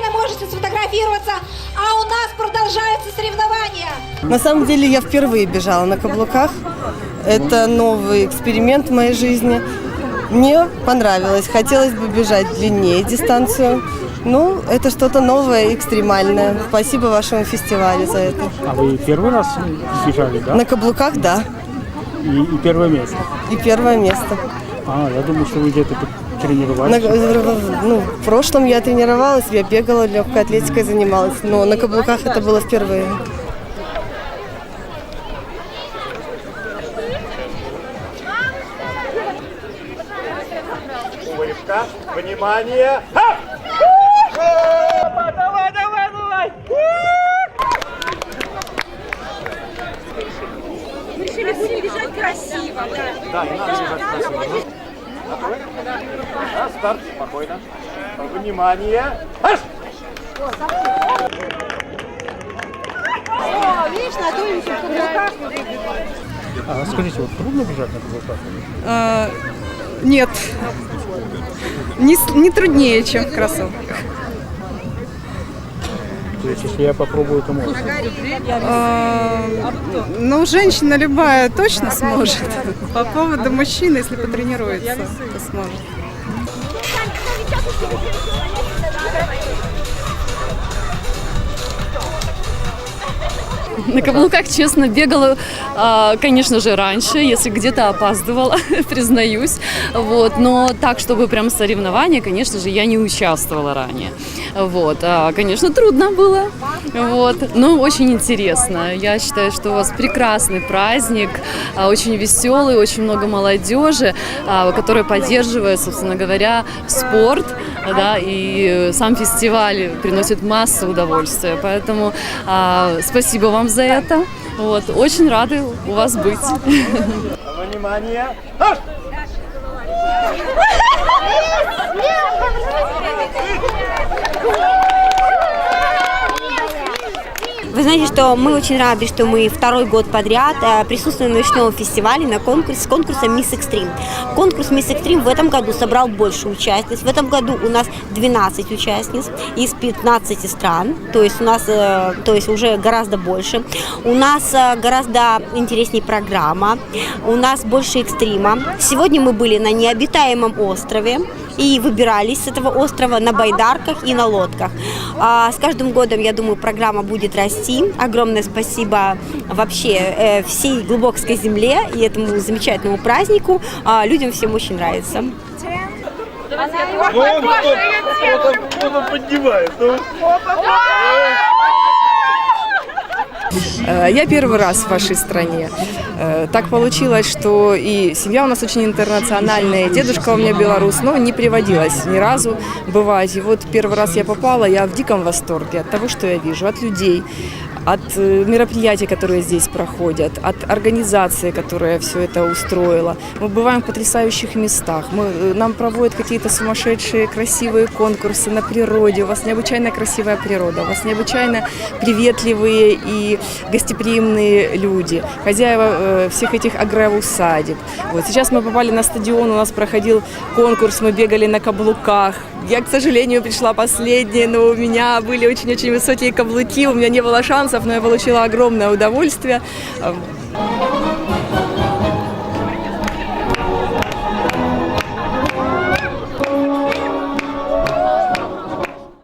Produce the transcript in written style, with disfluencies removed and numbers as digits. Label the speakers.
Speaker 1: спокойно можете сфотографироваться, а у нас продолжаются соревнования.
Speaker 2: На самом деле я впервые бежала на каблуках. Это новый эксперимент в моей жизни. Мне понравилось. Хотелось бы бежать длиннее дистанцию. Ну, это что-то новое, экстремальное. Спасибо вашему фестивалю за это.
Speaker 3: А вы первый раз бежали, да?
Speaker 2: На каблуках, да.
Speaker 3: И первое место?
Speaker 2: И первое место.
Speaker 3: Я думаю, что вы где-то тренировались.
Speaker 2: В прошлом я тренировалась, я бегала, легкой атлетикой занималась. Но на каблуках это было впервые.
Speaker 4: Внимание! Давай!
Speaker 5: Мы решили, будем бежать красиво, да.
Speaker 4: Да, и надо бежать красиво. Да, старт, спокойно. Внимание!
Speaker 5: Видишь, на той каблуках.
Speaker 3: Скажите, вот трудно бежать на каблуках?
Speaker 6: Нет, не труднее, чем в кроссовках.
Speaker 3: То есть, если я попробую, то можно?
Speaker 6: Ну, женщина любая точно сможет. По поводу мужчин, если потренируется, то сможет.
Speaker 7: На каблуках, честно, бегала, конечно же, раньше, если где-то опаздывала, признаюсь. Вот. Но так, чтобы прям соревнования, конечно же, я не участвовала ранее. Вот. Конечно, трудно было, вот. Но очень интересно. Я считаю, что у вас прекрасный праздник, очень веселый, очень много молодежи, которая поддерживает, собственно говоря, спорт, да, и сам фестиваль приносит массу удовольствия. Поэтому спасибо вам за это. Вот. Очень рады у вас быть.
Speaker 4: Внимание!
Speaker 8: Вы знаете, что мы очень рады, что мы второй год подряд присутствуем на ночном фестивале с конкурсом Miss Extreme. Конкурс Miss Extreme в этом году собрал больше участниц. В этом году у нас 12 участниц из 15 стран, то есть у нас уже гораздо больше. У нас гораздо интереснее программа, у нас больше экстрима. Сегодня мы были на необитаемом острове и выбирались с этого острова на байдарках и на лодках. С каждым годом, я думаю, программа будет расти. Огромное спасибо вообще всей Глубокской земле и этому замечательному празднику. Людям всем очень нравится.
Speaker 4: Кто-то поднимает.
Speaker 6: Я первый раз в вашей стране. Так получилось, что и семья у нас очень интернациональная, дедушка у меня белорус, но не приводилось ни разу бывать. И вот первый раз я попала, я в диком восторге от того, что я вижу, от людей, от мероприятий, которые здесь проходят, от организации, которая все это устроила. Мы бываем в потрясающих местах, нам проводят какие-то сумасшедшие красивые конкурсы на природе. У вас необычайно красивая природа, у вас необычайно приветливые и гостеприимные люди, хозяева всех этих агроусадеб. Вот сейчас мы попали на стадион, у нас проходил конкурс, мы бегали на каблуках. Я, к сожалению, пришла последней, но у меня были очень-очень высокие каблуки, у меня не было шансов, но я получила огромное удовольствие.